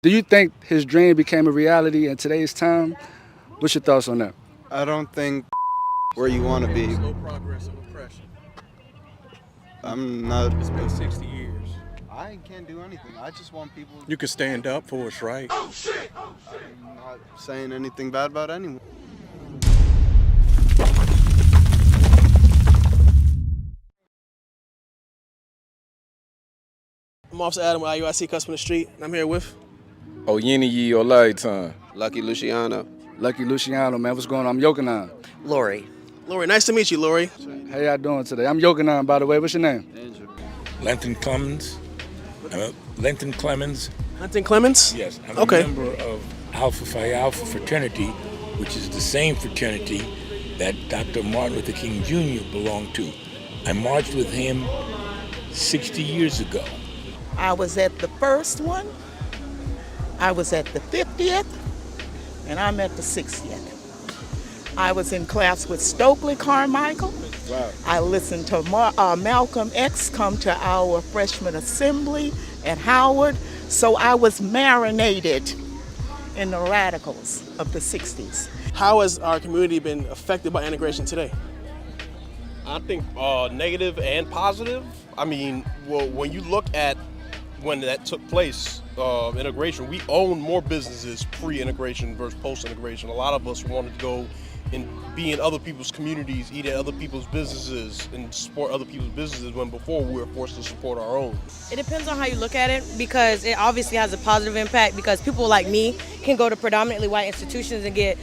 Do you think his dream became a reality in today's time? What's your thoughts on that? I don't think where you want to be. Slow progress of oppression. I'm not. It's been 60 years. I can't do anything. I just want people. You can stand up for what's right. I'm not saying anything bad about anyone. I'm Officer Adam with IUIC Customer Street, and I'm here with Oyini Olaitan. Lucky Luciano. Lucky Luciano, man. What's going on? I'm Yokanan. Lori. Lori. Nice to meet you, Lori. How y'all doing today? I'm Yokanan, by the way. What's your name? Lenton Clemens. Lenton Clemens. Lenton Clemens? Yes, I'm Okay. a member of Alpha Phi Alpha fraternity, which is the same fraternity that Dr. Martin Luther King Jr. belonged to. I marched with him 60 years ago. I was at the first one, I was at the 50th, and I'm at the 60th. I was in class with Stokely Carmichael. Wow. I listened to Malcolm X come to our freshman assembly at Howard, so I was marinated in the radicals of the 60s. How has our community been affected by integration today? I think negative and positive. I mean, well, when you look at when that took place, integration, we own more businesses pre-integration versus post-integration. A lot of us wanted to go and be in other people's communities, eat at other people's businesses, and support other people's businesses when before we were forced to support our own. It depends on how you look at it, because it obviously has a positive impact, because people like me can go to predominantly white institutions and get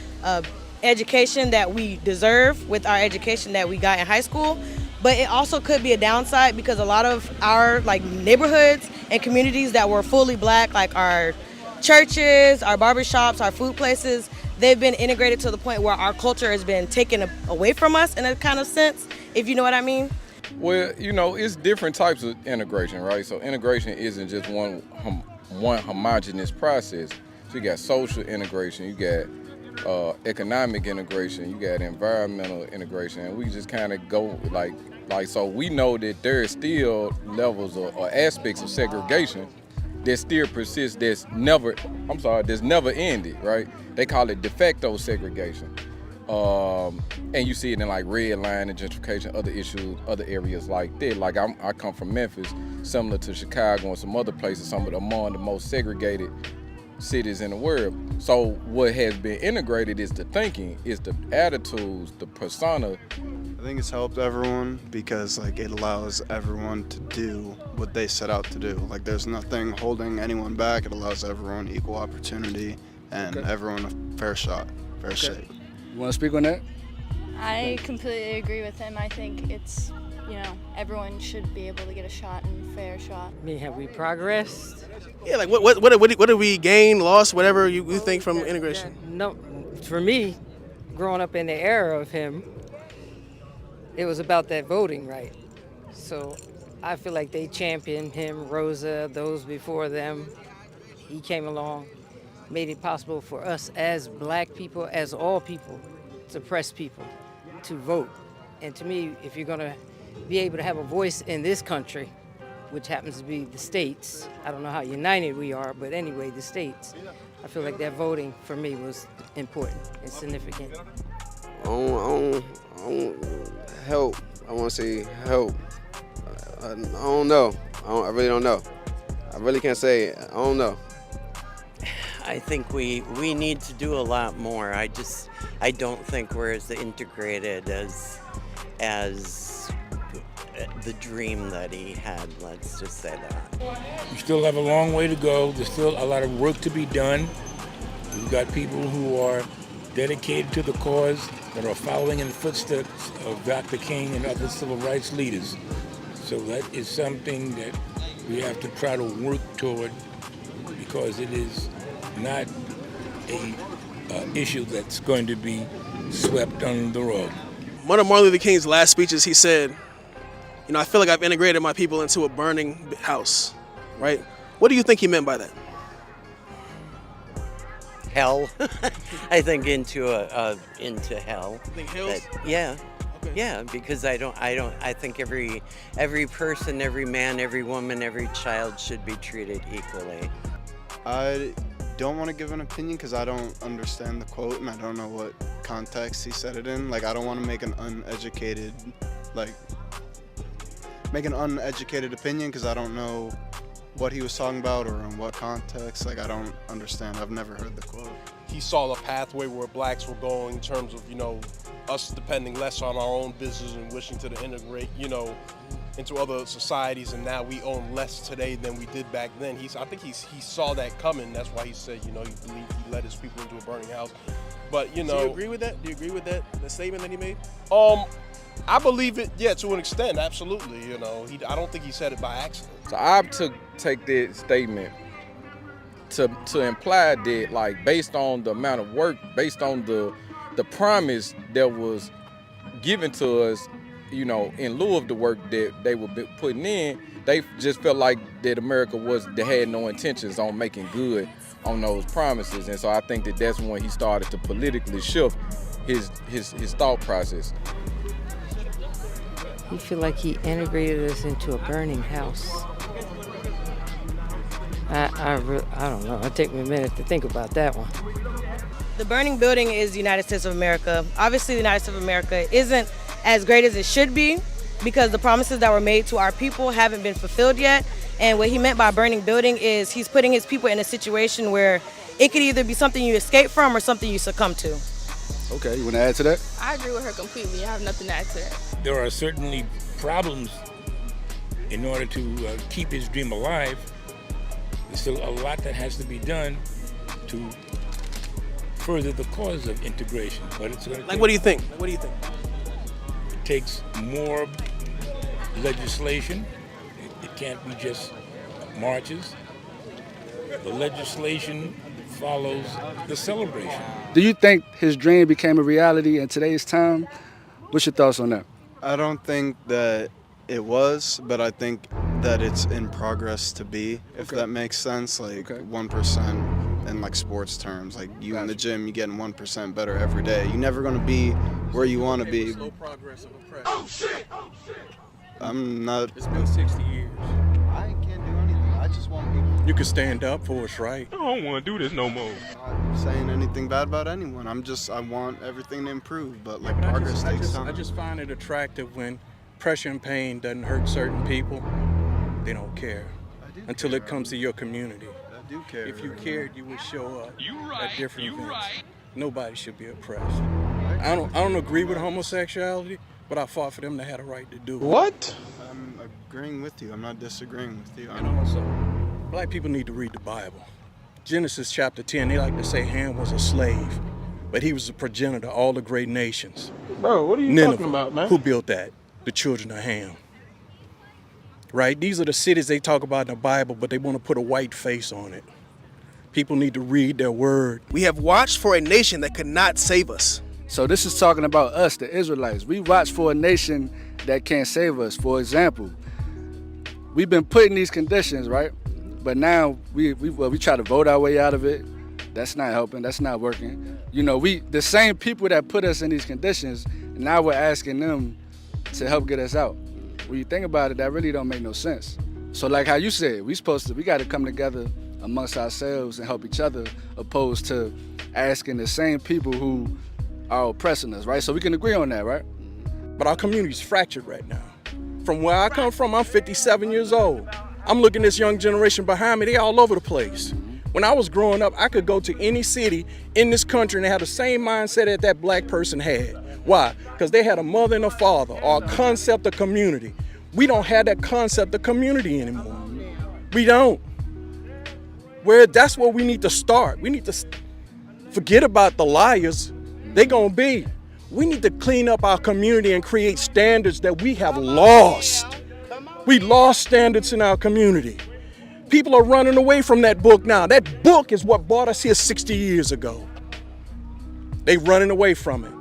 education that we deserve with our education that we got in high school. But it also could be a downside, because a lot of our neighborhoods and communities that were fully black, like our churches, our barbershops, our food places, they've been integrated to the point where our culture has been taken away from us in a kind of sense, if you know what I mean. Well, it's different types of integration, right? So integration isn't just one homogeneous process. So you got social integration, you got economic integration, you got environmental integration, and we just kind of go so we know that there is still levels or aspects of segregation that still persist, that's never ended, right? They call it de facto segregation. And you see it in red line and gentrification, other issues, other areas like that. I come from Memphis, similar to Chicago and some other places, some of among the most segregated cities in the world. So what has been integrated is the thinking, is the attitudes, the persona. I think it's helped everyone because it allows everyone to do what they set out to do. There's nothing holding anyone back. It allows everyone equal opportunity and everyone a fair shot, fair shake. You want to speak on that? I completely agree with him. I think it's, everyone should be able to get a shot and fair shot. I mean, have we progressed? Yeah, what did we gain, lost, whatever you think from integration? No, for me, growing up in the era of him, it was about that voting right. So I feel like they championed him, Rosa, those before them. He came along, made it possible for us as black people, as all people, as oppressed people, to vote. And to me, if you're gonna be able to have a voice in this country, which happens to be the states, I don't know how united we are, but anyway, the states, I feel like that voting for me was important and significant. Help. I want to say help. I don't know. I really don't know. I really can't say. I don't know. I think we need to do a lot more. I don't think we're as integrated as the dream that he had, let's just say that. We still have a long way to go. There's still a lot of work to be done. We've got people who are dedicated to the cause, that are following in the footsteps of Dr. King and other civil rights leaders. So that is something that we have to try to work toward, because it is not a issue that's going to be swept under the rug. One of Martin Luther King's last speeches, he said, I feel like I've integrated my people into a burning house, right? What do you think he meant by that? Hell. I think into hell. You think hills? Yeah. Okay. Yeah, because I think every person, every man, every woman, every child should be treated equally. I don't want to give an opinion because I don't understand the quote and I don't know what context he said it in. Like, I don't want to make an uneducated opinion because I don't know what he was talking about or in what context. Like, I don't understand. I've never heard the quote. He saw the pathway where blacks were going in terms of, us depending less on our own business and wishing to integrate, into other societies, and now we own less today than we did back then. I think he saw that coming. That's why he said, he believed he led his people into a burning house. But, Do you agree with that? Do you agree with that, the statement that he made? I believe it, yeah, to an extent, absolutely. I don't think he said it by accident. So I take that statement to imply that, like, based on the amount of work, based on the promise that was given to us, in lieu of the work that they were putting in, they just felt like that America they had no intentions on making good on those promises. And so I think that's when he started to politically shift his thought process. He feel like he integrated us into a burning house. I don't know. It'll take me a minute to think about that one. The burning building is the United States of America. Obviously, the United States of America isn't as great as it should be because the promises that were made to our people haven't been fulfilled yet. And what he meant by burning building is he's putting his people in a situation where it could either be something you escape from or something you succumb to. Okay, you want to add to that? I agree with her completely. I have nothing to add to that. There are certainly problems in order to keep his dream alive. There's still a lot that has to be done to further the cause of integration. But it's going to What do you think? It takes more legislation. It can't be just marches. The legislation follows the celebration. Do you think his dream became a reality in today's time? What's your thoughts on that? I don't think that it was, but I think that it's in progress to be, if that makes sense. Like 1% in like sports terms. Like you in the gym, you're getting 1% better every day. You're never gonna be where you want to be. Slow progress of oppression. Oh shit! I'm not. It's been 60 years. I can't do anything. I just want people. You can stand up for us, right? I don't want to do this no more. I'm not saying anything bad about anyone. I want everything to improve, but like progress takes time. I just find it attractive when pressure and pain doesn't hurt certain people. They don't care until it comes to your community. I do care. If you cared, you would show up at different events. Nobody should be oppressed. I don't agree with homosexuality, but I fought for them to have the right to do it. What? I'm agreeing with you. I'm not disagreeing with you. And also, black people need to read the Bible. Genesis chapter 10, they like to say Ham was a slave, but he was the progenitor of all the great nations. Bro, what are you Nineveh, talking about, man? Who built that? The children of Ham. Right? These are the cities they talk about in the Bible, but they want to put a white face on it. People need to read their word. We have watched for a nation that could not save us. So this is talking about us, the Israelites. We watch for a nation that can't save us. For example, we've been put in these conditions, right? But now we try to vote our way out of it. That's not helping. That's not working. The same people that put us in these conditions, now we're asking them to help get us out. When you think about it, that really don't make no sense. So like how you said, we got to come together amongst ourselves and help each other, opposed to asking the same people who are oppressing us, right? So we can agree on that, right? But our community's fractured right now. From where I come from, I'm 57 years old. I'm looking at this young generation behind me, they all over the place. When I was growing up, I could go to any city in this country and they had the same mindset that black person had. Why? Because they had a mother and a father, or a concept of community. We don't have that concept of community anymore. We don't. That's where we need to start. We need to forget about the liars. They gonna be. We need to clean up our community and create standards that we have lost. We lost standards in our community. People are running away from that book now. That book is what brought us here 60 years ago. They running away from it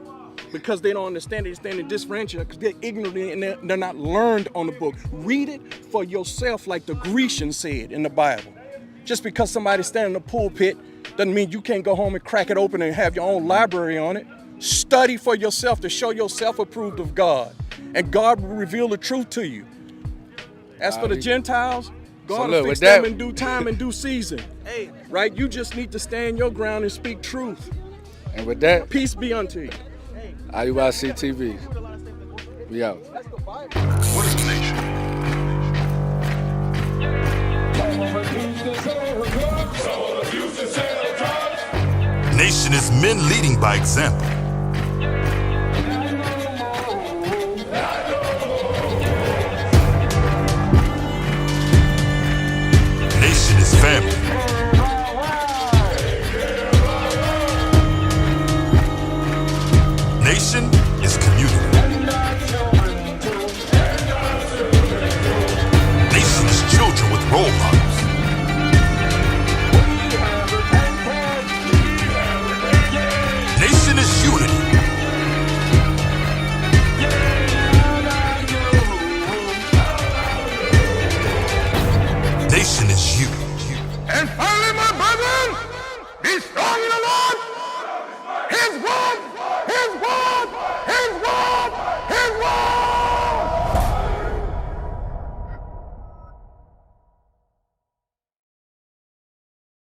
because they don't understand it. They stand in differentiate because they're ignorant and they're not learned on the book. Read it for yourself like the Grecians said in the Bible. Just because somebody's standing in the pulpit doesn't mean you can't go home and crack it open and have your own library on it. Study for yourself to show yourself approved of God, and God will reveal the truth to you. As for the Gentiles, God look, will with fix them that- in due time and due season. Hey, Right? You just need to stand your ground and speak truth. And with that, Peace be unto you. IUIC TV. We out. What is a nation? Nation is men leading by example. Nation is family. Nation is community. Nation is children with role models.